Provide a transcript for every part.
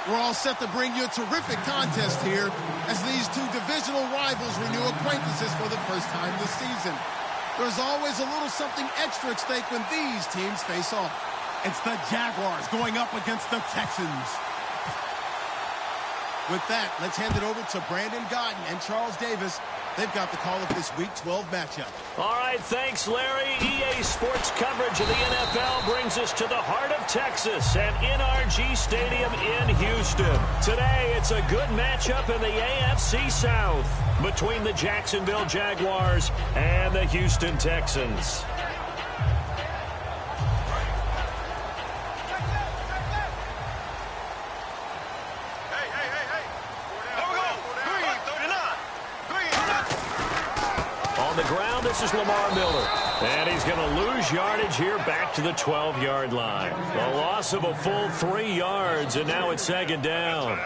We're all set to bring you a terrific contest here as these two divisional rivals renew acquaintances for the first time this season. There's always a little something extra at stake when these teams face off. It's the Jaguars going up against the Texans. With that, let's hand it over to Brandon Godden and Charles Davis. They've got the call of this Week 12 matchup. All right, thanks, Larry. EA Sports coverage of the NFL brings us to the heart of Texas at NRG Stadium in Houston. Today, it's a good matchup in the AFC South between the Jacksonville Jaguars and the Houston Texans. This is Lamar Miller, and he's going to lose yardage here back to the 12-yard line. A loss of a full 3 yards, and now it's second down.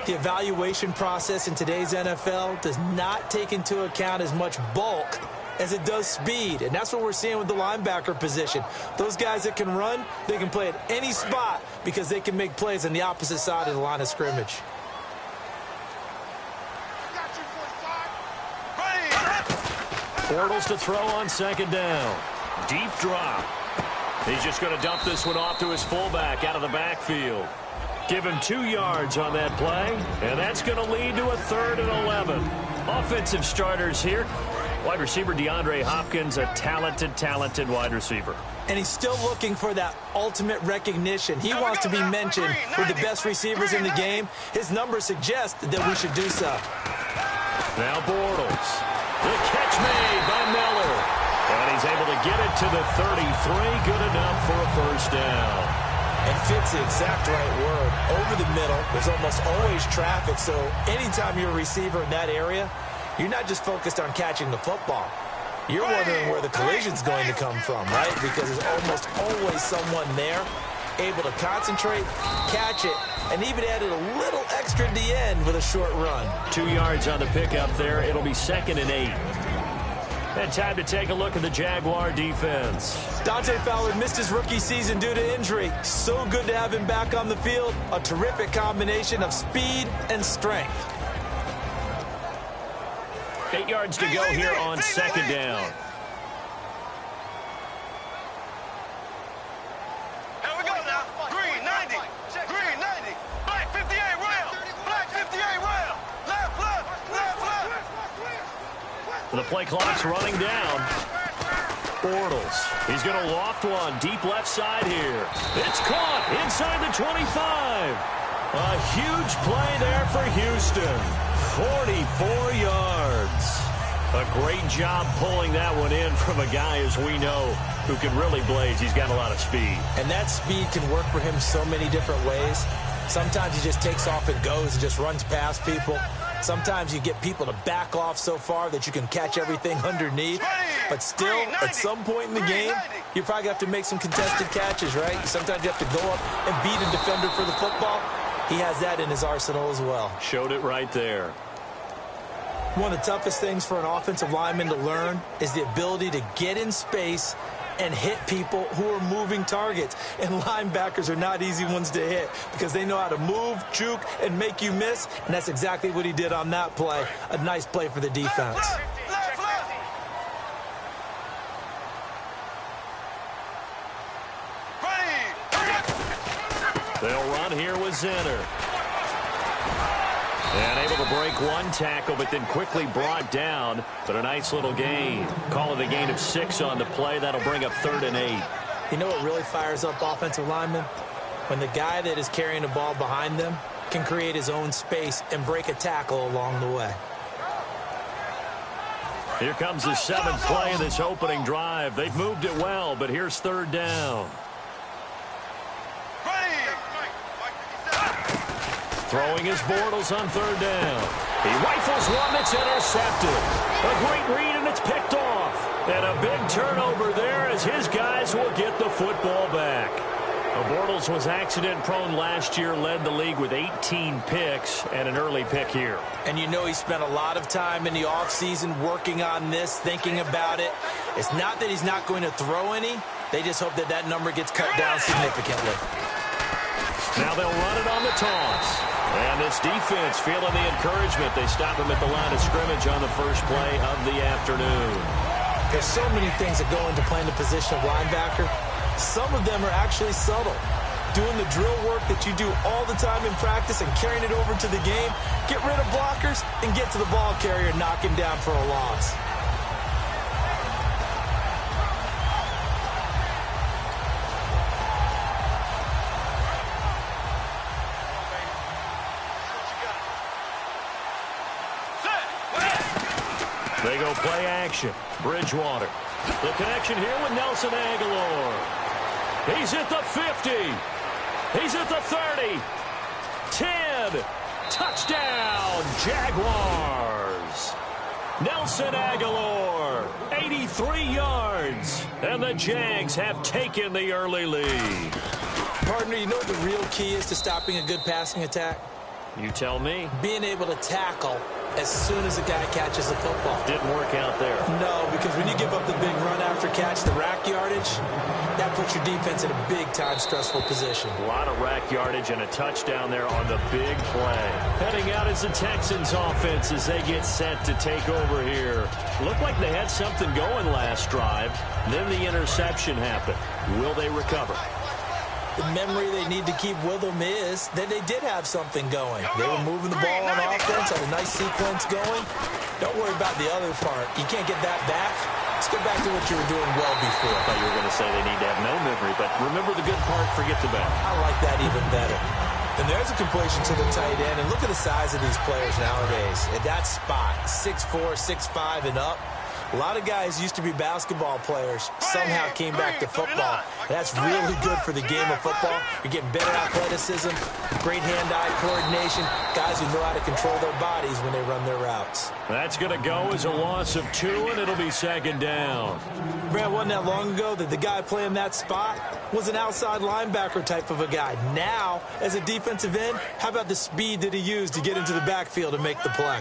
The evaluation process in today's NFL does not take into account as much bulk as it does speed, and that's what we're seeing with the linebacker position. Those guys that can run, they can play at any spot because they can make plays on the opposite side of the line of scrimmage. Bortles to throw on second down. Deep drop. He's just going to dump this one off to his fullback out of the backfield. Give him 2 yards on that play, and that's going to lead to a 3rd and 11. Offensive starters here. Wide receiver DeAndre Hopkins, a talented wide receiver. And he's still looking for that ultimate recognition. He wants to be mentioned with the best receivers in the game. His numbers suggest that we should do so. Now Bortles. The catch made by Miller. And he's able to get it to the 33. Good enough for a first down. And fits the exact right word. Over the middle, there's almost always traffic. So anytime you're a receiver in that area, you're not just focused on catching the football. You're wondering where the collision's going to come from, right? Because there's almost always someone there able to concentrate, catch it, and even added a little extra at the end with a short run. 2 yards on the pickup there. It'll be 2nd and 8. And time to take a look at the Jaguar defense. Dante Fowler missed his rookie season due to injury. So good to have him back on the field. A terrific combination of speed and strength. 8 yards to go here on second down. The play clock's running down. Bortles. He's going to loft one deep left side here. It's caught inside the 25. A huge play there for Houston. 44 yards. A great job pulling that one in from a guy, as we know, who can really blaze. He's got a lot of speed. And that speed can work for him so many different ways. Sometimes he just takes off and goes and just runs past people. Sometimes you get people to back off so far that you can catch everything underneath. But still, at some point in the game, you probably have to make some contested catches, right? Sometimes you have to go up and beat a defender for the football. He has that in his arsenal as well. Showed it right there. One of the toughest things for an offensive lineman to learn is the ability to get in space and hit people who are moving targets. And linebackers are not easy ones to hit because they know how to move, juke, and make you miss. And that's exactly what he did on that play. A nice play for the defense. They'll run here with Zenner. And able to break one tackle, but then quickly brought down. But a nice little gain. Call it a gain of 6 on the play. That'll bring up 3rd and 8. You know what really fires up offensive linemen? When the guy that is carrying the ball behind them can create his own space and break a tackle along the way. Here comes the 7th play of this opening drive. They've moved it well, but here's 3rd down. Throwing his Bortles on 3rd down. He rifles one that's intercepted. A great read, and it's picked off. And a big turnover there as his guys will get the football back. Bortles was accident-prone last year, led the league with 18 picks and an early pick here. And you know he spent a lot of time in the offseason working on this, thinking about it. It's not that he's not going to throw any. They just hope that that number gets cut down significantly. Now they'll run it on the toss. And this defense feeling the encouragement. They stop him at the line of scrimmage on the first play of the afternoon. There's so many things that go into playing the position of linebacker. Some of them are actually subtle. Doing the drill work that you do all the time in practice and carrying it over to the game. Get rid of blockers and get to the ball carrier and knock him down for a loss. They go play action. Bridgewater. The connection here with Nelson Aguilar. He's at the 50. He's at the 30. 10. Touchdown, Jaguars. Nelson Aguilar, 83 yards. And the Jags have taken the early lead. Partner, you know what the real key is to stopping a good passing attack? You tell me. Being able to tackle as soon as a guy catches the football. Didn't work out there. No, because when you give up the big run after catch, the rack yardage, that puts your defense in a big-time stressful position. A lot of rack yardage and a touchdown there on the big play. Heading out is the Texans offense as they get set to take over here. Looked like they had something going last drive. Then the interception happened. Will they recover? The memory they need to keep with them is that they did have something going. They were moving the ball on offense, had a nice sequence going. Don't worry about the other part. You can't get that back. Let's get back to what you were doing well before. I thought you were going to say they need to have no memory, but remember the good part, forget the bad. I like that even better. And there's a completion to the tight end. And look at the size of these players nowadays. At that spot, 6'4", 6'5", and up. A lot of guys used to be basketball players, somehow came back to football. That's really good for the game of football. You're getting better athleticism, great hand-eye coordination, guys who know how to control their bodies when they run their routes. That's going to go as a loss of 2, and it'll be second down. Brad, wasn't that long ago that the guy playing that spot was an outside linebacker type of a guy. Now, as a defensive end, how about the speed that he used to get into the backfield and make the play?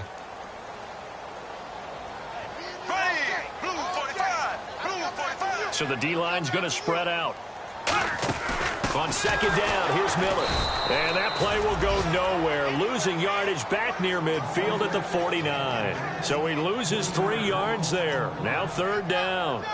So the D-line's going to spread out. On second down, here's Miller. And that play will go nowhere. Losing yardage back near midfield at the 49. So he loses 3 yards there. Now third down.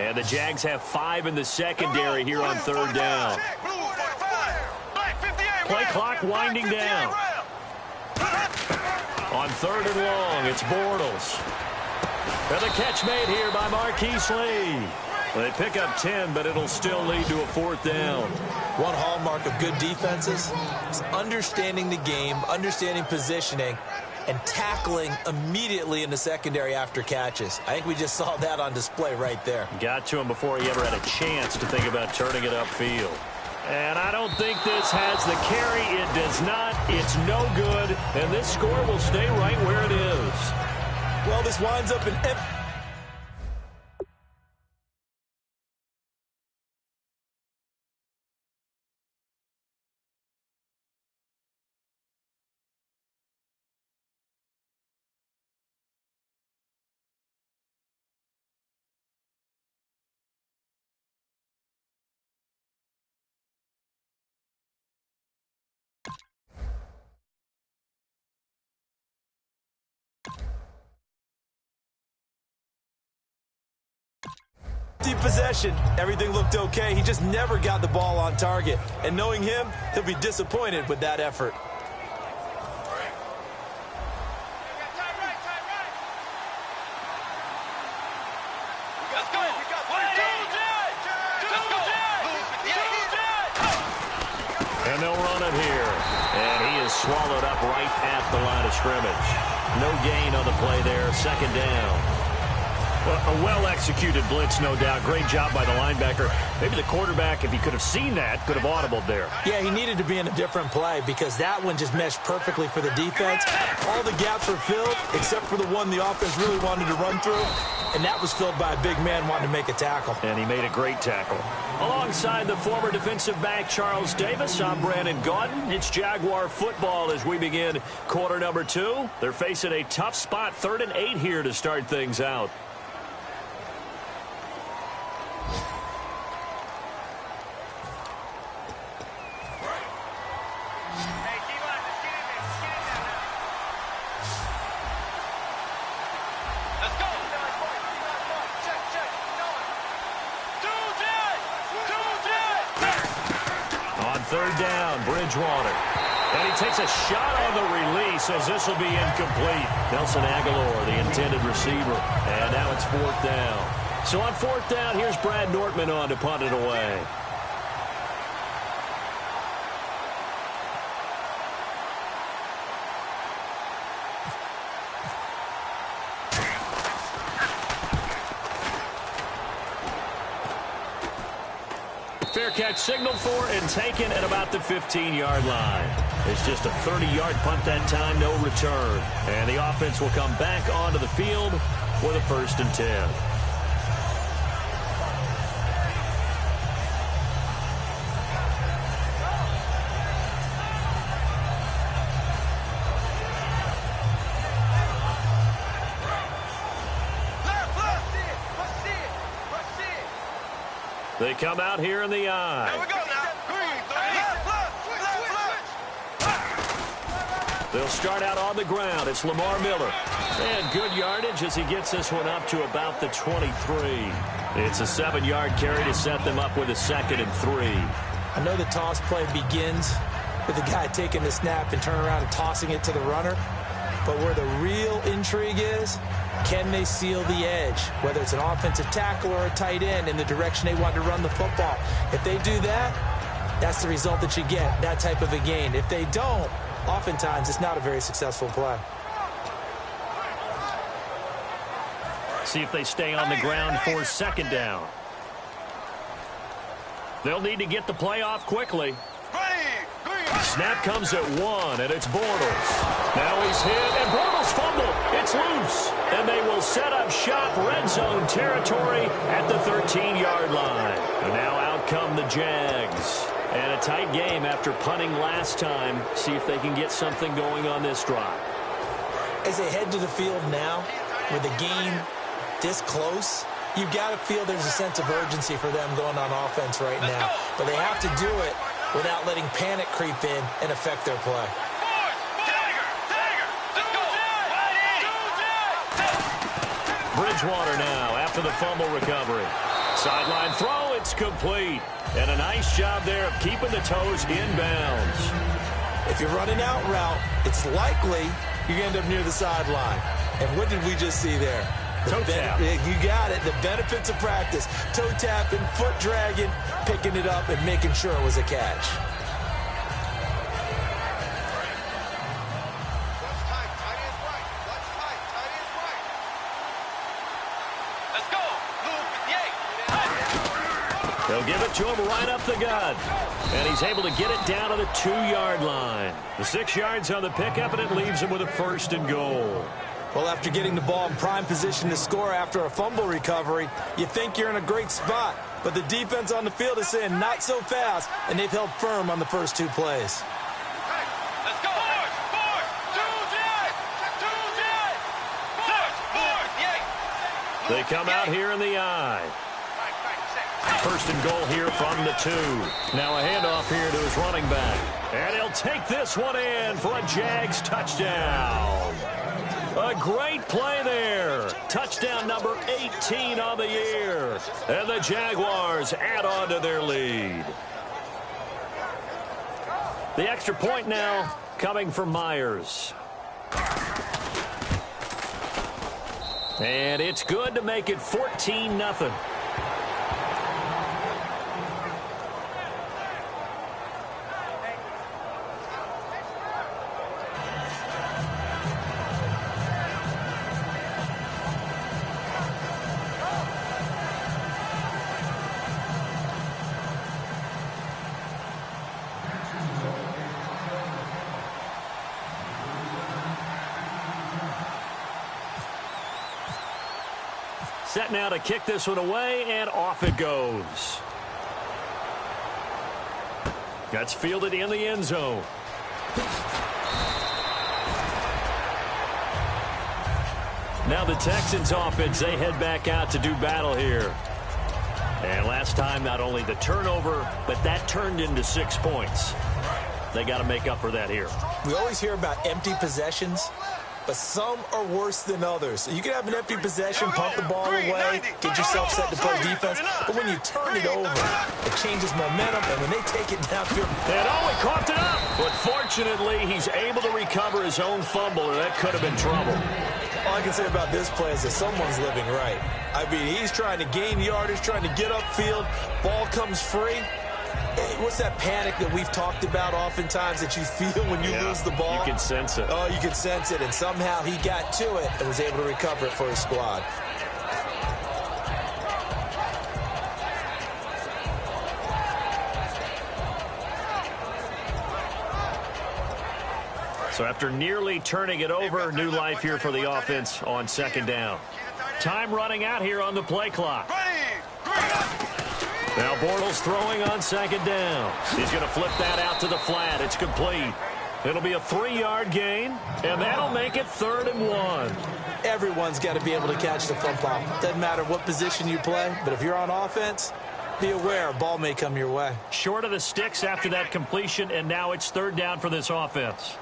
And the Jags have 5 in the secondary here on third down. Play clock winding down. On third and long, it's Bortles. And the catch made here by Marquise Lee. They pick up 10, but it'll still lead to a fourth down. One hallmark of good defenses is understanding the game, understanding positioning, and tackling immediately in the secondary after catches. I think we just saw that on display right there. Got to him before he ever had a chance to think about turning it upfield. And I don't think this has the carry. It does not. It's no good. And this score will stay right where it is. Well, this winds up in... possession. Everything looked okay. He just never got the ball on target. And knowing him, he'll be disappointed with that effort. And they'll run it here. And he is swallowed up right at the line of scrimmage. No gain on the play there. Second down. A well-executed blitz, no doubt. Great job by the linebacker. Maybe the quarterback, if he could have seen that, could have audibled there. Yeah, he needed to be in a different play because that one just meshed perfectly for the defense. All the gaps were filled except for the one the offense really wanted to run through, and that was filled by a big man wanting to make a tackle. And he made a great tackle. Alongside the former defensive back Charles Davis, I'm Brandon Gaudin. It's Jaguar football as we begin quarter number 2. They're facing a tough spot, 3rd and 8 here to start things out. Third down, Bridgewater. And he takes a shot on the release as this will be incomplete. Nelson Aguilar, the intended receiver. And now it's 4th down. So on 4th down, here's Brad Nortman on to punt it away. Fair catch signaled for and taken at about the 15-yard line. It's just a 30-yard punt that time, no return. And the offense will come back onto the field for the 1st and 10. They come out here in the eye. There we go now. They'll start out on the ground. It's Lamar Miller. And good yardage as he gets this one up to about the 23. It's a 7-yard carry to set them up with a 2nd and 3. I know the toss play begins with the guy taking the snap and turning around and tossing it to the runner. But where the real intrigue is, can they seal the edge, whether it's an offensive tackle or a tight end, in the direction they want to run the football? If they do that, that's the result that you get, that type of a gain. If they don't, oftentimes it's not a very successful play. See if they stay on the ground for 2nd down. They'll need to get the play off quickly. Snap comes at 1, and it's Bortles. Now he's hit, and Bortles fumbled. It's loose, and they will set up shop red zone territory at the 13-yard line. And now out come the Jags. And a tight game after punting last time. See if they can get something going on this drive. As they head to the field now, with the game this close, you've got to feel there's a sense of urgency for them going on offense right now. But they have to do it without letting panic creep in and affect their play. Bridgewater now after the fumble recovery. Sideline throw, it's complete. And a nice job there of keeping the toes inbounds. If you're running out route, it's likely you're going to end up near the sideline. And what did we just see there? Toe tap. You got it. The benefits of practice. Toe tapping, foot dragging, picking it up, and making sure it was a catch. They'll give it to him right up the gut. And he's able to get it down to the 2-yard line. The 6 yards on the pickup, and it leaves him with a 1st and goal. Well, after getting the ball in prime position to score after a fumble recovery, you think you're in a great spot. But the defense on the field is saying not so fast, and they've held firm on the first 2 plays. Let's go. They come out here in the eye. 1st and goal here from the 2. Now a handoff here to his running back. And he'll take this one in for a Jags touchdown. A great play there. Touchdown number 18 on the year. And the Jaguars add on to their lead. The extra point now coming from Myers. And it's good to make it 14-0. set now to kick this one away, and off it goes. That's fielded in the end zone. Now the Texans offense, they head back out to do battle here. And last time, not only the turnover, but that turned into 6 points. They got to make up for that here. We always hear about empty possessions, but some are worse than others. You can have an empty possession, pump the ball away, get yourself set to play defense, but when you turn it over, it changes momentum, and when they take it downfield. And he coughed it up. But fortunately, he's able to recover his own fumble, or that could have been trouble. All I can say about this play is that someone's living right. I mean, he's trying to gain yardage, trying to get upfield. Ball comes free. What's that panic that we've talked about oftentimes that you feel when you lose the ball? You can sense it. Oh, you can sense it, and somehow he got to it and was able to recover it for his squad. So after nearly turning it over, new life here for the offense on second down. Time running out here on the play clock. Now Bortles throwing on second down. He's going to flip that out to the flat. It's complete. It'll be a 3-yard gain, and that'll make it 3rd and 1. Everyone's got to be able to catch the football. Doesn't matter what position you play, but if you're on offense, be aware a ball may come your way. Short of the sticks after that completion, and now it's 3rd down for this offense.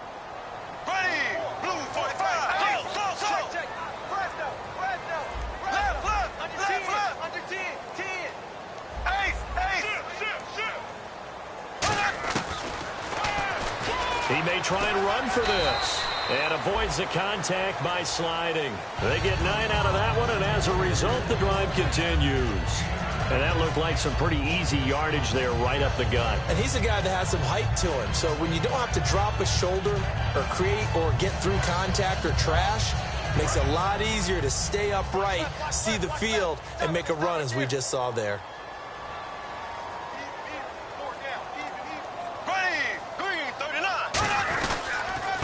He may try and run for this. And avoids the contact by sliding. They get 9 out of that one, and as a result, the drive continues. And that looked like some pretty easy yardage there right up the gut. And he's a guy that has some height to him. So when you don't have to drop a shoulder or create or get through contact or trash, makes it a lot easier to stay upright, see the field, and make a run as we just saw there.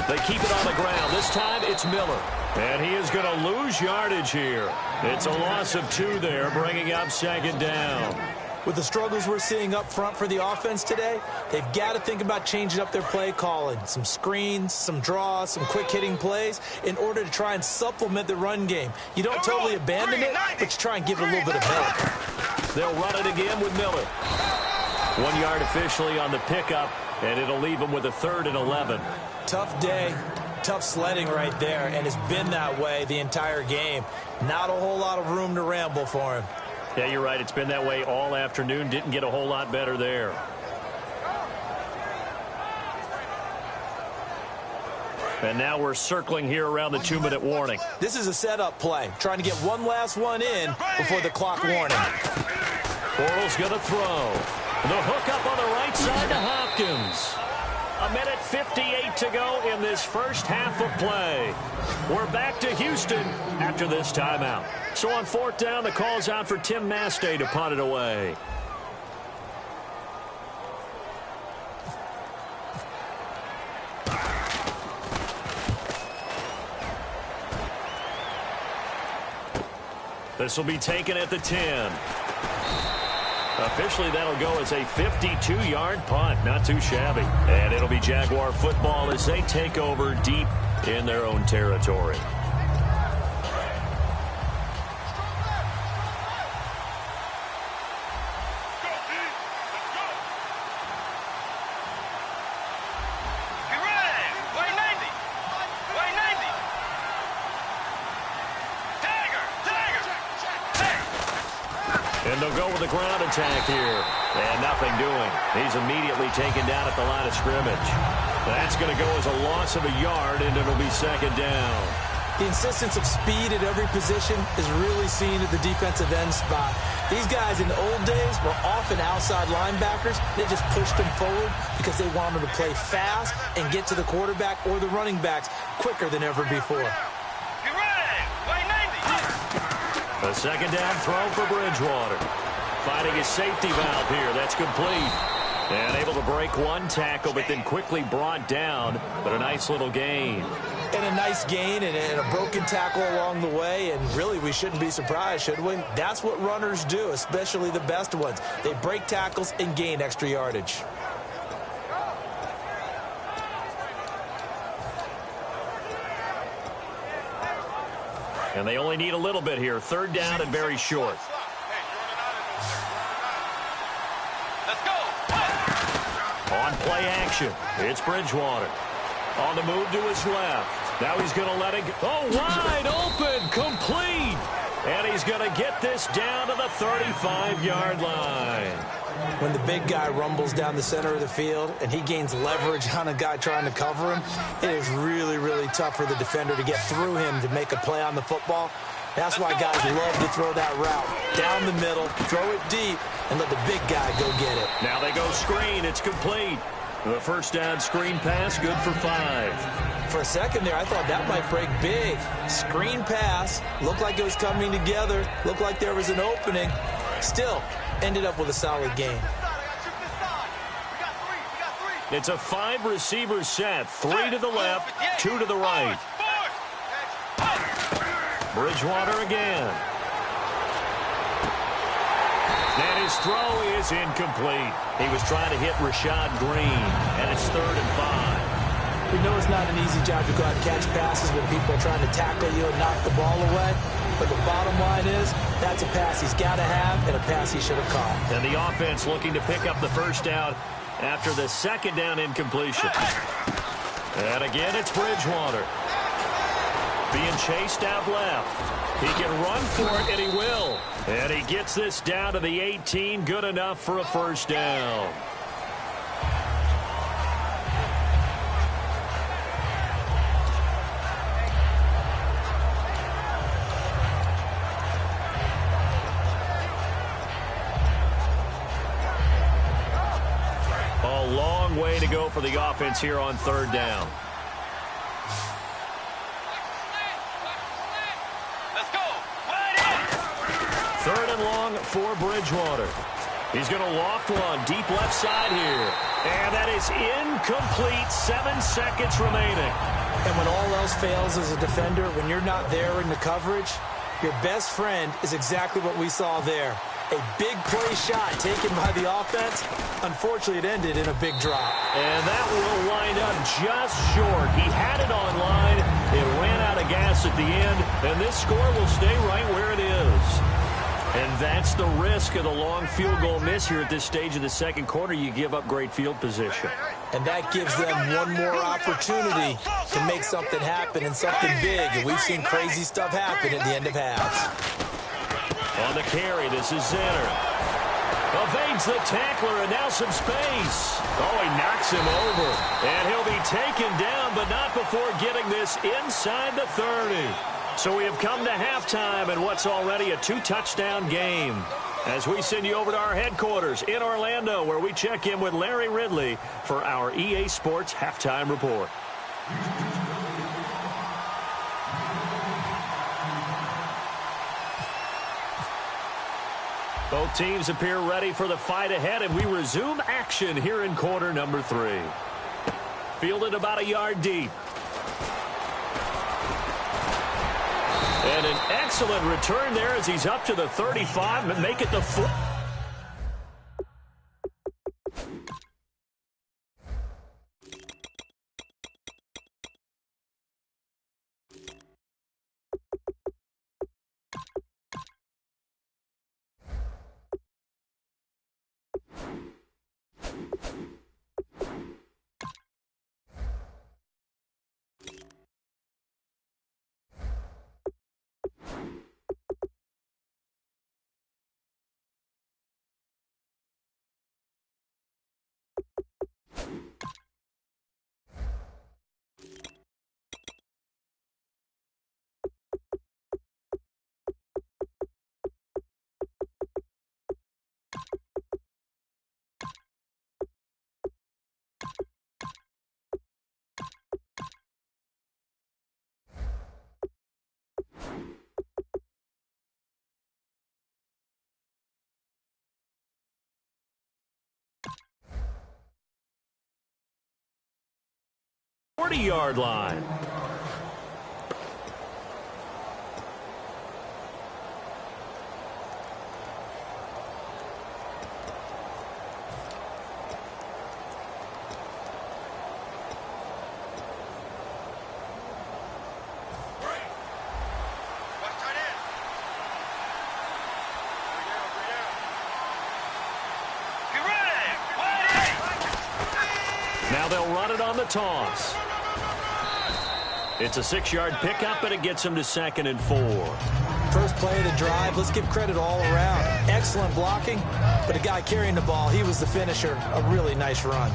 They keep it on the ground. This time it's Miller. And he is going to lose yardage here. It's a loss of 2 there, bringing up second down. With the struggles we're seeing up front for the offense today, they've got to think about changing up their play calling. Some screens, some draws, some quick-hitting plays in order to try and supplement the run game. You don't totally abandon it, but you try and give it a little bit of help. They'll run it again with Miller. 1 yard officially on the pickup, and it'll leave them with a 3rd and 11. Tough day, tough sledding right there, and it's been that way the entire game. Not a whole lot of room to ramble for him. Yeah, you're right. It's been that way all afternoon. Didn't get a whole lot better there. And now we're circling here around the 2-minute warning. This is a setup play, trying to get one last one in before the clock warning. Bortles going to throw. The hook up on the right side to Hopkins. 1:58 to go in this first half of play. We're back to Houston after this timeout. So on 4th down, the call's out for Tim Mastay to punt it away. This will be taken at the 10. Officially, that'll go as a 52-yard punt. Not too shabby. And it'll be Jaguar football as they take over deep in their own territory. And they'll go with the ground attack here. And nothing doing. He's immediately taken down at the line of scrimmage. That's going to go as a loss of a yard, and it'll be second down. The insistence of speed at every position is really seen at the defensive end spot. These guys in the old days were often outside linebackers. They just pushed them forward because they wanted to play fast and get to the quarterback or the running backs quicker than ever before. A second down throw for Bridgewater. Finding his safety valve here. That's complete. And able to break one tackle, but then quickly brought down. But a nice little gain. And a nice gain and a broken tackle along the way, and really we shouldn't be surprised, should we? That's what runners do, especially the best ones. They break tackles and gain extra yardage. And they only need a little bit here. Third down and very short. Let's go. On play action, it's Bridgewater. On the move to his left. Now he's going to let it go. Oh, wide open, complete. And he's going to get this down to the 35-yard line. When the big guy rumbles down the center of the field and he gains leverage on a guy trying to cover him, it is really, really tough for the defender to get through him to make a play on the football. That's why guys love to throw that route. Down the middle, throw it deep, and let the big guy go get it. Now they go screen. It's complete. The first down screen pass, good for 5. For a second there, I thought that might break big. Screen pass, looked like it was coming together, looked like there was an opening. Still, ended up with a solid game. It's a 5-receiver set. 3 to the left, 2 to the right. Bridgewater again. And his throw is incomplete. He was trying to hit Rashad Green, and it's 3rd and 5. We know it's not an easy job to go out and catch passes when people are trying to tackle you and knock the ball away. But the bottom line is, that's a pass he's got to have and a pass he should have caught. And the offense looking to pick up the first down after the second down incompletion. And again, it's Bridgewater. Being chased out left. He can run for it, and he will. And he gets this down to the 18. Good enough for a first down. A long way to go for the offense here on 3rd down. Third and long for Bridgewater. He's going to loft one deep left side here. And that is incomplete. 7 seconds remaining. And when all else fails as a defender, when you're not there in the coverage, your best friend is exactly what we saw there. A big play shot taken by the offense. Unfortunately, it ended in a big drop. And that will wind up just short. He had it on line. It ran out of gas at the end. And this score will stay right where it is. And that's the risk of the long field goal miss here at this stage of the second quarter. You give up great field position. And that gives them one more opportunity to make something happen and something big. And we've seen crazy stuff happen at the end of halves. On the carry, this is Zenner. Evades the tackler, and now some space. Oh, he knocks him over. And he'll be taken down, but not before getting this inside the 30. So we have come to halftime in what's already a 2-touchdown game. As we send you over to our headquarters in Orlando, where we check in with Larry Ridley for our EA Sports Halftime Report. Both teams appear ready for the fight ahead, and we resume action here in quarter number 3. Fielded about a yard deep. And an excellent return there as he's up to the 35 and make it the 4. Yard line. Now they'll run it on the toss. It's a 6-yard pickup, and it gets him to 2nd and 4. First play of the drive, let's give credit all around. Excellent blocking, but the guy carrying the ball, he was the finisher. A really nice run.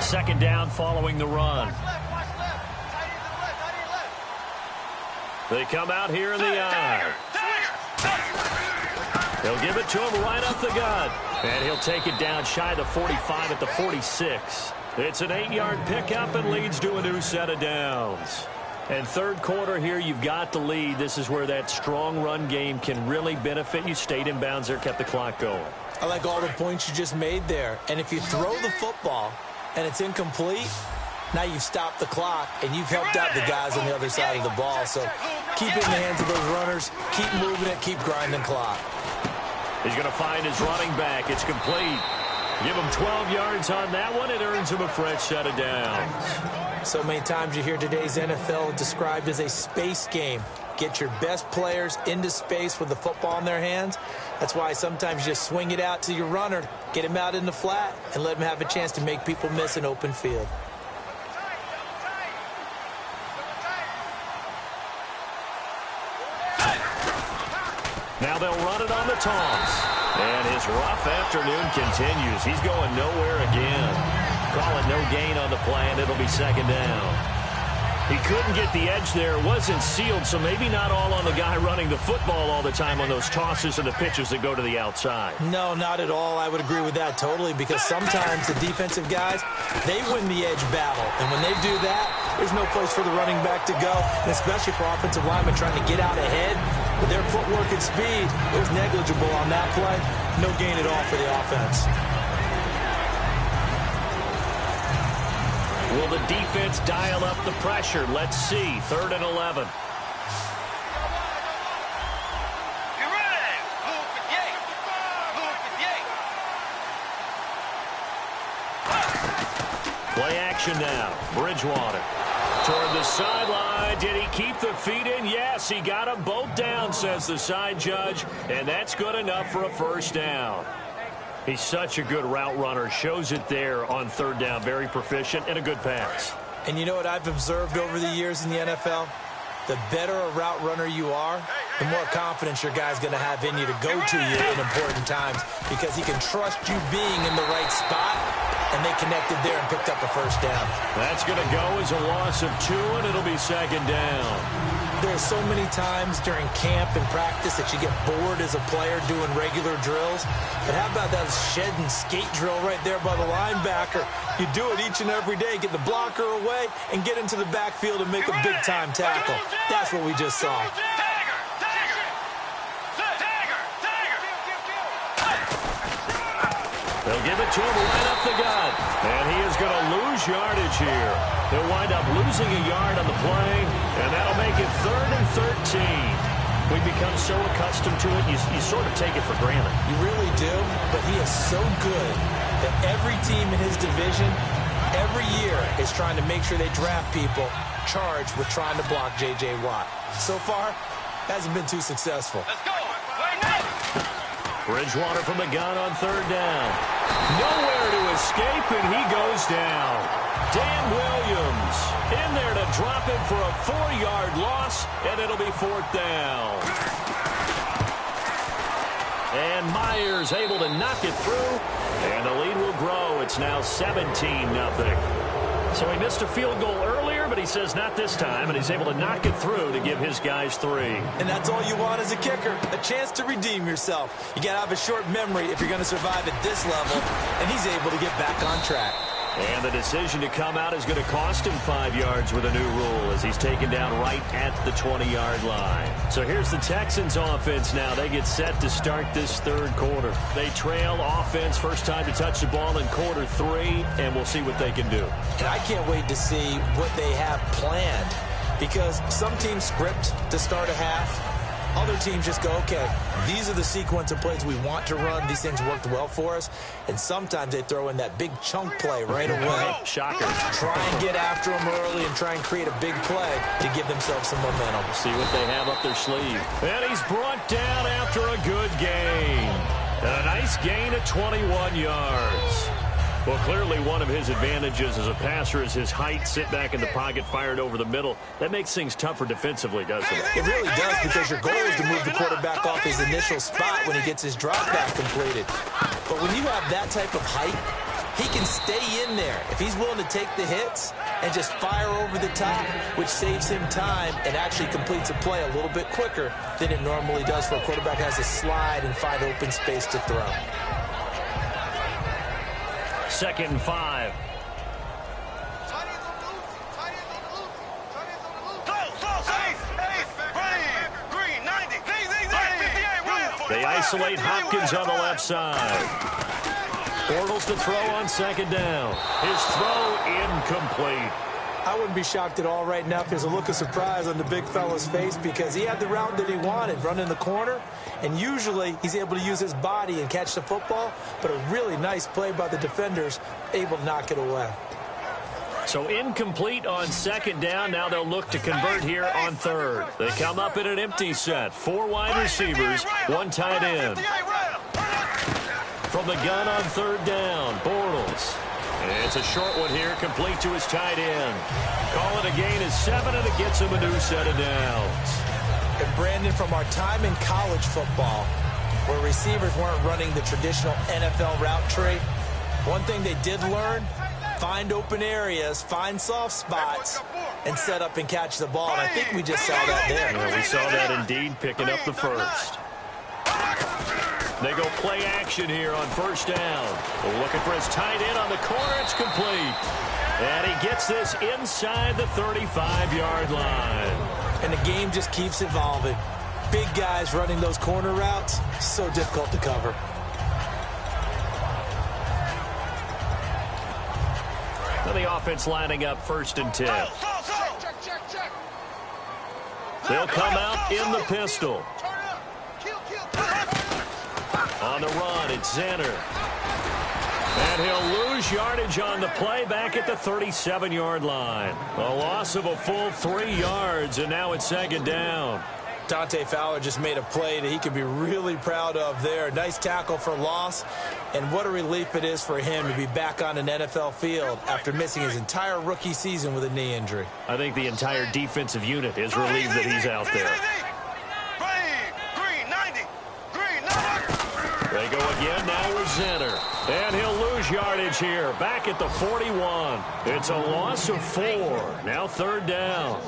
Second down following the run. They come out here in the eye. He'll give it to him right up the gut. And he'll take it down shy of the 45 at the 46. It's an 8-yard pickup and leads to a new set of downs. And third quarter here, you've got the lead. This is where that strong run game can really benefit you. Stayed in bounds there, kept the clock going. I like all the points you just made there. And if you throw the football and it's incomplete, now you've stopped the clock, and you've helped out the guys on the other side of the ball. So keep it in the hands of those runners. Keep moving it. Keep grinding clock. He's going to find his running back. It's complete. Give him 12 yards on that one. It earns him a fresh set of downs. So many times you hear today's NFL described as a space game. Get your best players into space with the football in their hands. That's why sometimes you just swing it out to your runner, get him out in the flat, and let him have a chance to make people miss an open field. Now they'll run it on the toss. And his rough afternoon continues. He's going nowhere again. Call it no gain on the play, and it'll be 2nd down. He couldn't get the edge there. It wasn't sealed, so maybe not all on the guy running the football all the time on those tosses and the pitches that go to the outside. No, not at all. I would agree with that totally, because sometimes the defensive guys, they win the edge battle. And when they do that, there's no place for the running back to go, and especially for offensive linemen trying to get out ahead. With their footwork and speed, it was negligible on that play. No gain at all for the offense. Will the defense dial up the pressure? Let's see. 3rd and 11. You ready? Move 58. Move 58. Play action now. Bridgewater. Toward the sideline. Did he keep the feet in? Yes, he got them both down, says the side judge. And that's good enough for a first down. He's such a good route runner. Shows it there on 3rd down. Very proficient and a good pass. And you know what I've observed over the years in the NFL? The better a route runner you are, the more confidence your guy's going to have in you to go to you in important times, because he can trust you being in the right spot, and they connected there and picked up a first down. That's going to go as a loss of 2, and it'll be 2nd down. There's so many times during camp and practice that you get bored as a player doing regular drills. But how about that shed and skate drill right there by the linebacker? You do it each and every day. Get the blocker away and get into the backfield and make a big-time tackle. That's what we just saw. They'll give it to him right up the gut. And he is going to lose yardage here. He'll wind up losing a yard on the play, and that'll make it 3rd and 13. We've become so accustomed to it, you sort of take it for granted. You really do, but he is so good that every team in his division, every year, is trying to make sure they draft people charged with trying to block J.J. Watt. So far, hasn't been too successful. Let's go. Wait, no. Bridgewater from the gun on 3rd down. Nowhere to escape, and he goes down. Dan Williams in there to drop him for a 4-yard loss, and it'll be 4th down. And Myers able to knock it through, and the lead will grow. It's now 17-0. So he missed a field goal earlier, but he says not this time, and he's able to knock it through to give his guys 3. And that's all you want as a kicker, a chance to redeem yourself. You got to have a short memory if you're going to survive at this level, and he's able to get back on track. And the decision to come out is going to cost him 5 yards with a new rule as he's taken down right at the 20-yard line. So here's the Texans offense now. They get set to start this 3rd quarter. They trail offense, first time to touch the ball in quarter 3, and we'll see what they can do. And I can't wait to see what they have planned, because some teams script to start a half, Other teams just go, okay, these are the sequence of plays we want to run. These things worked well for us. And sometimes they throw in that big chunk play right away. Shocker. Try and get after them early and try and create a big play to give themselves some momentum. See what they have up their sleeve. And he's brought down after a good gain. And a nice gain of 21 yards. Well, clearly one of his advantages as a passer is his height. Sit back in the pocket, fired over the middle. That makes things tougher defensively, doesn't it? It really does, because your goal is to move the quarterback off his initial spot when he gets his drop back completed. But when you have that type of height, he can stay in there if he's willing to take the hits and just fire over the top, which saves him time and actually completes a play a little bit quicker than it normally does for a quarterback has to slide and find open space to throw. 2nd and 5. They isolate Hopkins on the left side. Bortles to throw on 2nd down. His throw incomplete. I wouldn't be shocked at all right now if there's a look of surprise on the big fella's face, because he had the route that he wanted, running the corner, and usually he's able to use his body and catch the football, but a really nice play by the defenders, able to knock it away. So incomplete on 2nd down. Now they'll look to convert here on 3rd. They come up in an empty set. 4 wide receivers, 1 tight end. From the gun on 3rd down, Bortles. And it's a short one here, complete to his tight end. Call it a gain of 7, and it gets him a new set of downs. And Brandon, from our time in college football, where receivers weren't running the traditional NFL route tree, one thing they did learn, find open areas, find soft spots, and set up and catch the ball. And I think we just saw that there. Yeah, we saw that indeed, picking up the first. They go play action here on 1st down. Looking for his tight end on the corner. It's complete. And he gets this inside the 35-yard line. And the game just keeps evolving. Big guys running those corner routes, so difficult to cover. Now the offense lining up 1st and 10. They'll come out in the pistol. On the run, it's Zenner. And he'll lose yardage on the play back at the 37-yard line. A loss of a full 3 yards, and now it's 2nd down. Dante Fowler just made a play that he could be really proud of there. Nice tackle for loss, and what a relief it is for him to be back on an NFL field after missing his entire rookie season with a knee injury. I think the entire defensive unit is relieved that he's out there. They go again now with Zenner. And he'll lose yardage here. Back at the 41. It's a loss of 4. Now 3rd down.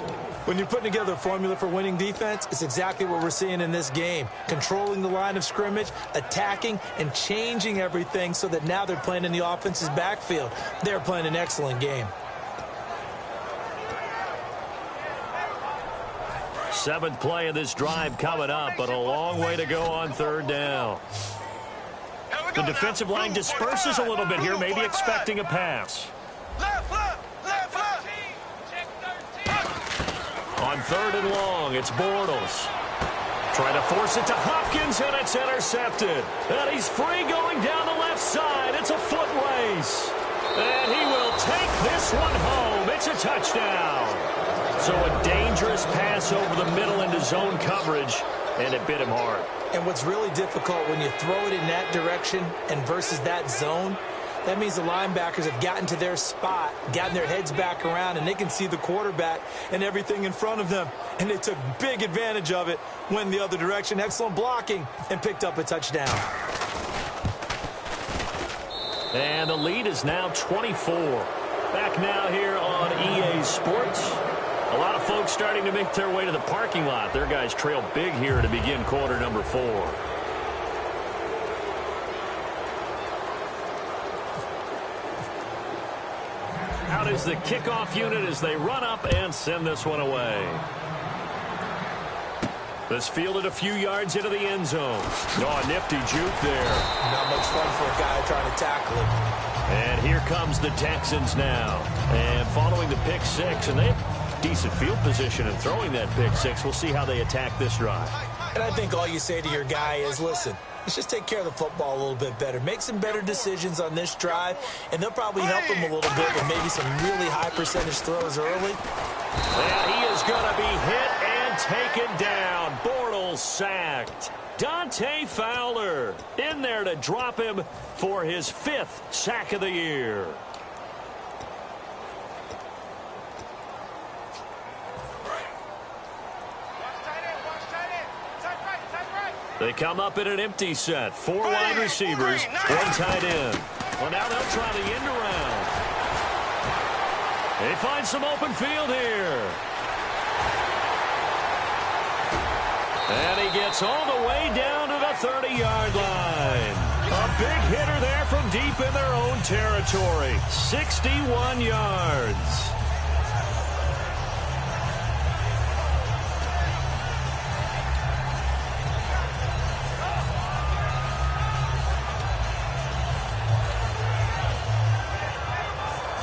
When you're putting together a formula for winning defense, it's exactly what we're seeing in this game. Controlling the line of scrimmage, attacking, and changing everything so that now they're playing in the offense's backfield. They're playing an excellent game. 7th play of this drive coming up, but a long way to go on 3rd down. The defensive line disperses a little bit here, maybe expecting a pass. On 3rd and long, it's Bortles. Trying to force it to Hopkins, and it's intercepted. And he's free going down the left side. It's a foot race. And he will take this one home. It's a touchdown. So a dangerous pass over the middle into zone coverage, and it bit him hard. And what's really difficult when you throw it in that direction and versus that zone, that means the linebackers have gotten to their spot, gotten their heads back around, and they can see the quarterback and everything in front of them. And they took big advantage of it, went the other direction, excellent blocking, and picked up a touchdown. And the lead is now 24. Back now here on EA Sports. A lot of folks starting to make their way to the parking lot. Their guys trail big here to begin quarter number 4. Out is the kickoff unit as they run up and send this one away. This fielded a few yards into the end zone. Oh, a nifty juke there. Not much fun for a guy trying to tackle him. And here comes the Texans now. And following the pick 6, and they have decent field position in throwing that pick 6. We'll see how they attack this drive. And I think all you say to your guy is, listen, let's just take care of the football a little bit better. Make some better decisions on this drive, and they'll probably help him a little bit with maybe some really high percentage throws early. And he is going to be hit and taken down. Bortles sacked. Dante Fowler in there to drop him for his 5th sack of the year. They come up in an empty set. 4 wide receivers, 1 tight end. Well, now they'll try the end around. They find some open field here. And he gets all the way down to the 30-yard line. A big hitter there from deep in their own territory. 61 yards.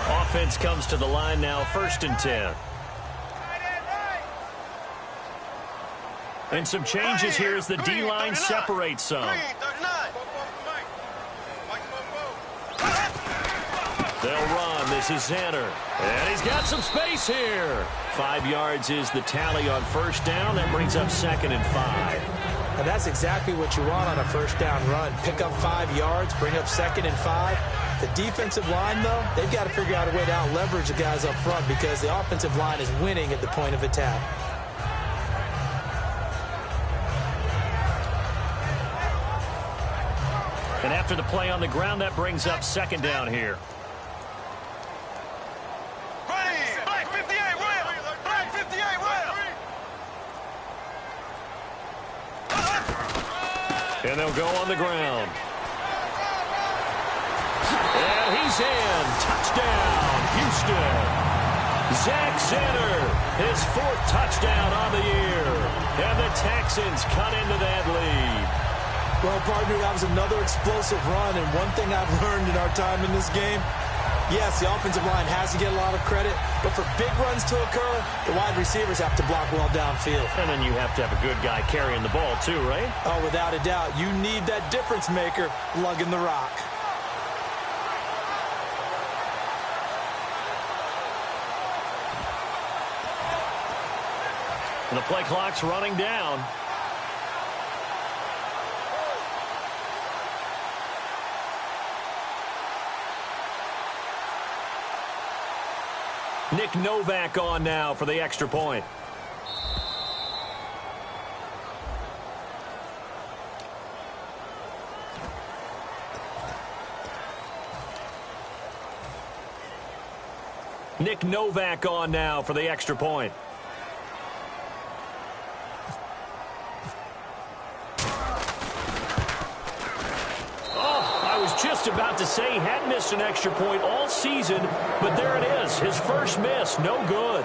Offense comes to the line now, 1st and 10. And some changes here as the D-line separates some. They'll run. This is Zanner. And he's got some space here. 5 yards is the tally on 1st down. That brings up 2nd and 5. And that's exactly what you want on a 1st down run. Pick up 5 yards, bring up 2nd and 5. The defensive line, though, they've got to figure out a way to out-leverage the guys up front because the offensive line is winning at the point of attack. And after the play on the ground, that brings up 2nd down here. Black 58, Will! Black 58, Will! And they'll go on the ground. And he's in. Touchdown, Houston. Zach Zanner, his 4th touchdown on the year. And the Texans cut into that lead. Well, partner, that was another explosive run, and one thing I've learned in our time in this game, yes, the offensive line has to get a lot of credit, but for big runs to occur, the wide receivers have to block well downfield. And then you have to have a good guy carrying the ball too, right? Oh, without a doubt. You need that difference maker lugging the rock. And the play clock's running down. Nick Novak on now for the extra point. Nick Novak on now for the extra point. Just about to say he hadn't missed an extra point all season, but there it is. His first miss, no good.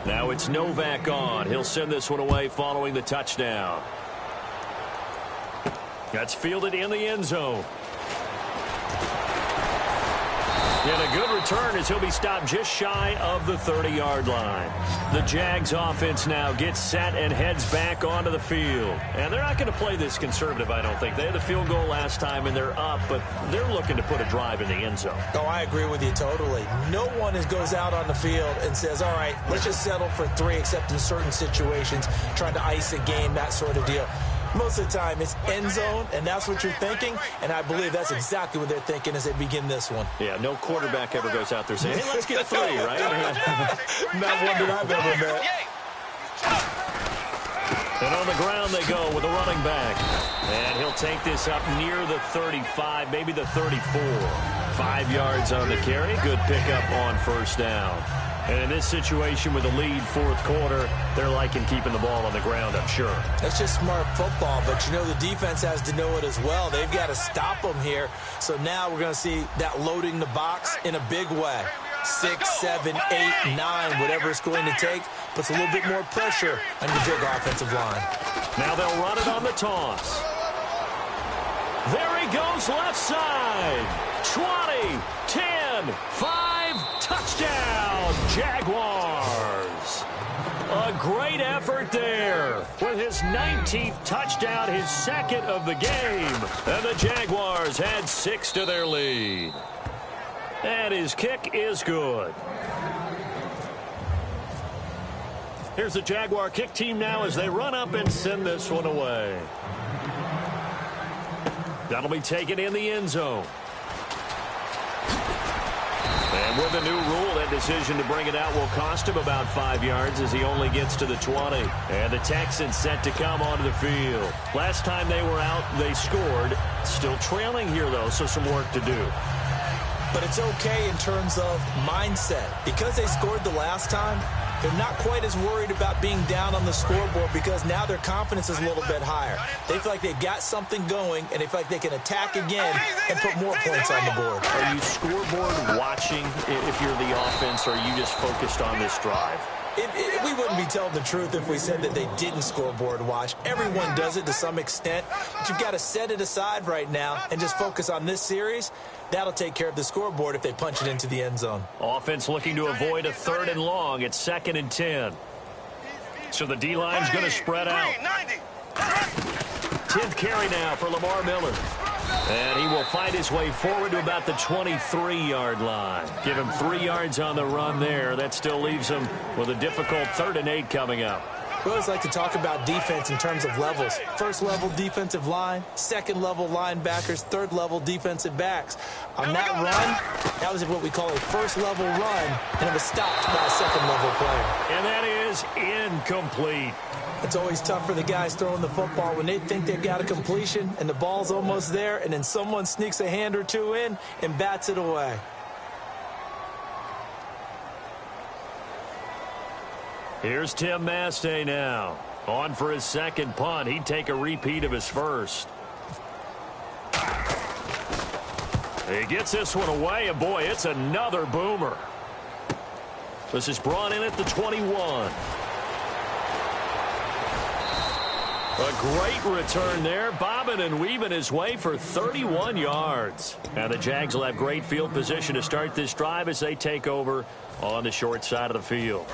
Now it's Novak on. He'll send this one away following the touchdown. That's fielded in the end zone. And a good return as he'll be stopped just shy of the 30-yard line. The Jags offense now gets set and heads back onto the field. And they're not going to play this conservative, I don't think. They had the field goal last time and they're up, but they're looking to put a drive in the end zone. Oh, I agree with you totally. No one goes out on the field and says, all right, let's just settle for 3 except in certain situations, trying to ice a game, that sort of deal. Most of the time, it's end zone, and that's what you're thinking, and I believe that's exactly what they're thinking as they begin this one. Yeah, no quarterback ever goes out there saying, hey, let's get 3, right? Not one that I've ever met. And on the ground they go with a running back. And he'll take this up near the 35, maybe the 34. 5 yards on the carry. Good pickup on 1st down. And in this situation with the lead 4th quarter, they're liking keeping the ball on the ground, I'm sure. That's just smart football, but you know the defense has to know it as well. They've got to stop them here. So now we're going to see that loading the box in a big way. 6, 7, 8, 9, whatever it's going to take, puts a little bit more pressure on your big offensive line. Now they'll run it on the toss. There he goes left side. 20, 10, 5, touchdown, Jaguars. A great effort there with his 19th touchdown, his second of the game. And the Jaguars had 6 to their lead. And his kick is good. Here's the Jaguar kick team now as they run up and send this one away. That'll be taken in the end zone. And with the new rule, that decision to bring it out will cost him about 5 yards as he only gets to the 20. And the Texans set to come onto the field. Last time they were out, they scored. Still trailing here, though, so some work to do. But it's okay in terms of mindset. Because they scored the last time, they're not quite as worried about being down on the scoreboard because now their confidence is a little bit higher. They feel like they've got something going, and they feel like they can attack again and put more points on the board. Are you scoreboard watching if you're the offense, or are you just focused on this drive? We wouldn't be telling the truth if we said that they didn't scoreboard watch. Everyone does it to some extent, but you've got to set it aside right now and just focus on this series. That'll take care of the scoreboard if they punch it into the end zone. Offense looking to avoid a 3rd and long. It's 2nd and 10. So the D-line's going to spread out. 10th carry now for Lamar Miller. And he will find his way forward to about the 23-yard line. Give him 3 yards on the run there. That still leaves him with a difficult 3rd and 8 coming up. We always like to talk about defense in terms of levels. 1st level defensive line, 2nd level linebackers, 3rd level defensive backs. On that run, that was what we call a 1st level run, and it was stopped by a 2nd level player. And that is incomplete. It's always tough for the guys throwing the football when they think they've got a completion and the ball's almost there, and then someone sneaks a hand or two in and bats it away. Here's Tim Mastay now. On for his 2nd punt. He'd take a repeat of his 1st. He gets this one away, and boy, it's another boomer. This is brought in at the 21. A great return there, bobbing and weaving his way for 31 yards. Now the Jags will have great field position to start this drive as they take over on the short side of the field.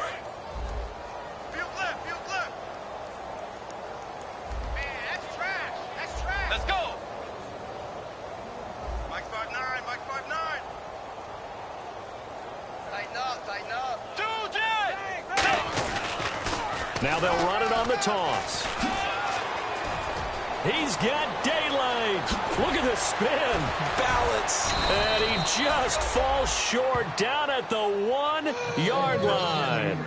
Let's go. Mike 5'9", Mike 5'9". Tighten up, tighten up. 2, Jet! Now they'll run it on the toss. He's got daylight. Look at the spin. Balance. And he just falls short down at the 1-yard line.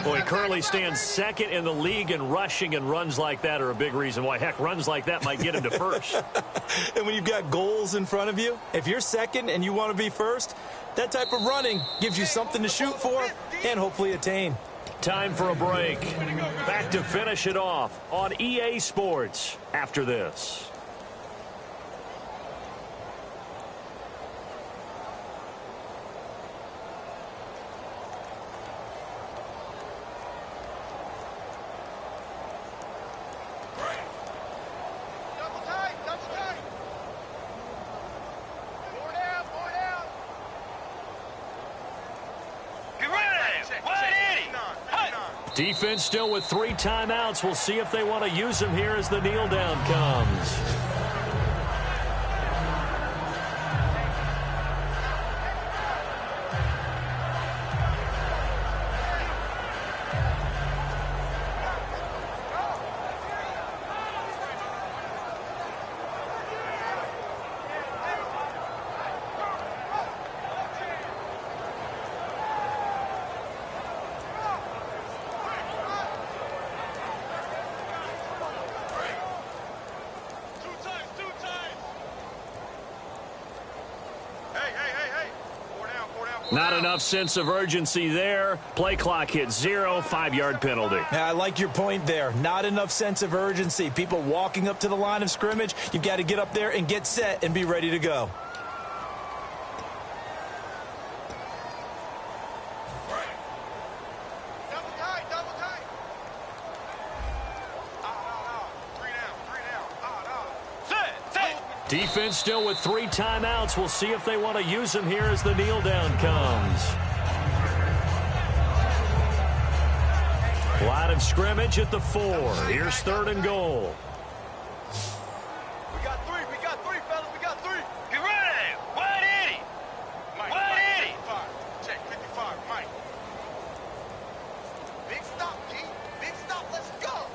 Boy, he currently stands 2nd in the league in rushing, and runs like that are a big reason why. Heck, runs like that might get him to 1st. And when you've got goals in front of you, if you're 2nd and you want to be 1st, that type of running gives you something to shoot for and hopefully attain. Time for a break. Back to finish it off on EA Sports after this. Double tight, double tight. 4 down, 4 down. Get ready. 180. Defense still with 3 timeouts. We'll see if they want to use them here as the kneel down comes. Not enough sense of urgency there. Play clock hit 0, 5-yard penalty. Yeah, I like your point there. Not enough sense of urgency. People walking up to the line of scrimmage. You've got to get up there and get set and be ready to go. Defense still with 3 timeouts. We'll see if they want to use them here as the kneel down comes. Line of scrimmage at the 4. Here's 3rd and goal. We got 3, fellas. We got 3. Get ready. 180. 180. Check 55, Mike. Big stop, G. Big stop. Let's go.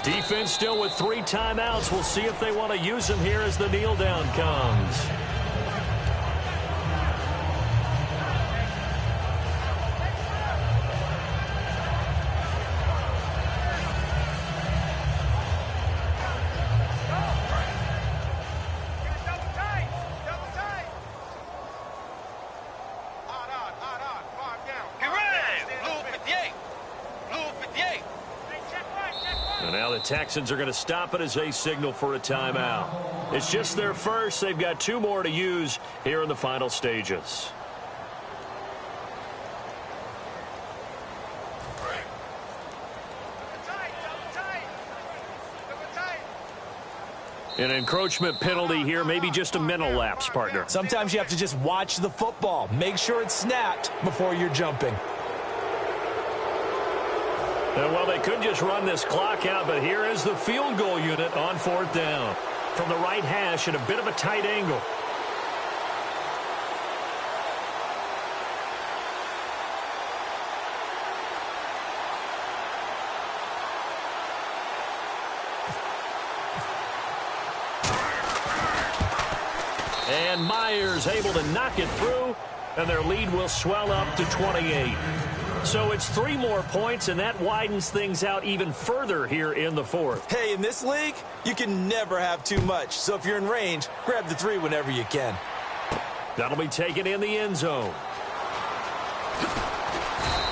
Defense still with 3 timeouts. We'll see if they want to use them here as the kneel down comes. And now the Texans are going to stop it as they signal for a timeout. It's just their first. They've got 2 more to use here in the final stages. An encroachment penalty here, maybe just a mental lapse, partner. Sometimes you have to just watch the football. Make sure it's snapped before you're jumping. Well, they could just run this clock out, but here is the field goal unit on 4th down. From the right hash at a bit of a tight angle. And Myers able to knock it through, and their lead will swell up to 28. So it's 3 more points, and that widens things out even further here in the 4th. Hey, in this league, you can never have too much. So if you're in range, grab the 3 whenever you can. That'll be taken in the end zone.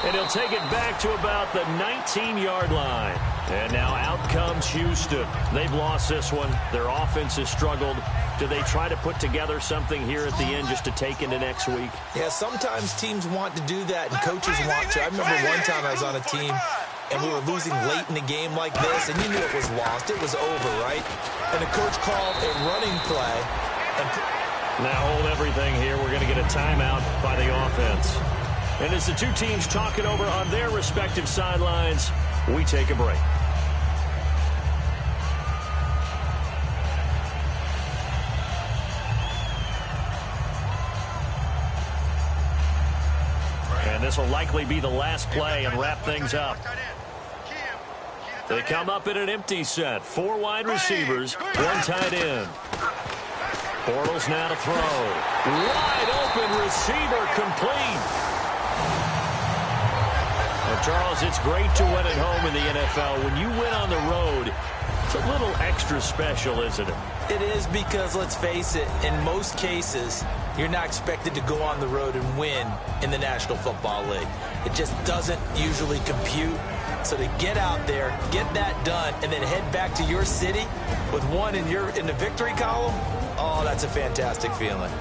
And he'll take it back to about the 19-yard line. And now out comes Houston. They've lost this one. Their offense has struggled. Do they try to put together something here at the end just to take into next week? Yeah, sometimes teams want to do that, and coaches want to. I remember one time I was on a team, and we were losing late in a game like this, and you knew it was lost. It was over, right? And the coach called a running play. Now hold everything here. We're going to get a timeout by the offense. And as the 2 teams talk it over on their respective sidelines, we take a break. And this will likely be the last play and wrap things up. They come up in an empty set. 4 wide receivers, 1 tight end. Bortles now to throw. Wide open receiver complete. Well, Charles, it's great to win at home in the NFL. When you win on the road, it's a little extra special, isn't it? It is, because, let's face it, in most cases, you're not expected to go on the road and win in the National Football League. It just doesn't usually compute. So to get out there, get that done, and then head back to your city with 1 in the victory column, oh, that's a fantastic feeling.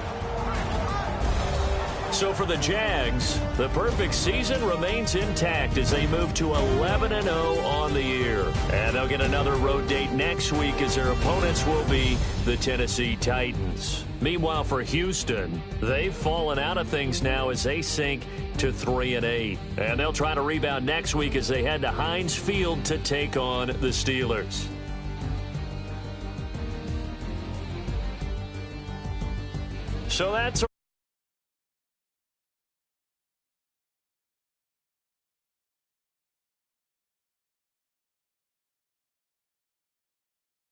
So for the Jags, the perfect season remains intact as they move to 11-0 on the year. And they'll get another road date next week as their opponents will be the Tennessee Titans. Meanwhile, for Houston, they've fallen out of things now as they sink to 3-8. And they'll try to rebound next week as they head to Heinz Field to take on the Steelers. So that's